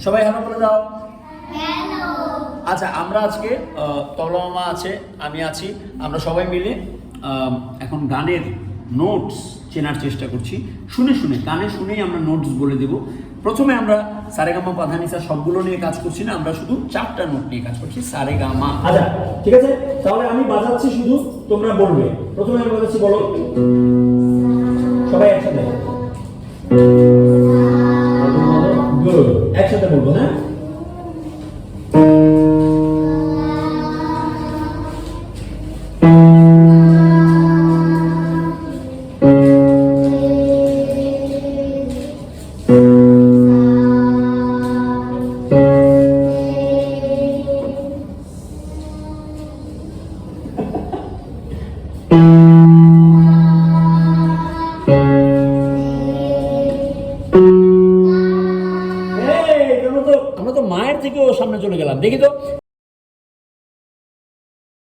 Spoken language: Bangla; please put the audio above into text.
সবাই হ্যালো বলে দাও। আচ্ছা, আমরা আজকে তবলা মামা আছে, আমি আছি, আমরা সবাই মিলে এখন গানের নোটস চেনার চেষ্টা করছি। শুনে শুনে কানে শুনেই আমরা নোটস বলে দেব। প্রথমে আমরা সারেগামা পাধানিসা সবগুলো নিয়ে কাজ করছি না, আমরা শুধু 4টা নোট নিয়ে কাজ করছি, সারেগামা। আচ্ছা ঠিক আছে, তাহলে আমি বাজাচ্ছি, শুধু তোমরা বলবে। প্রথমে আমি বাজাচ্ছি, বলো সবাই একসাথে। গুড, একসাথে বলবো। হ্যাঁ, আমরা তো মায়ের থেকেও সামনে চলে গেলাম, দেখি তো।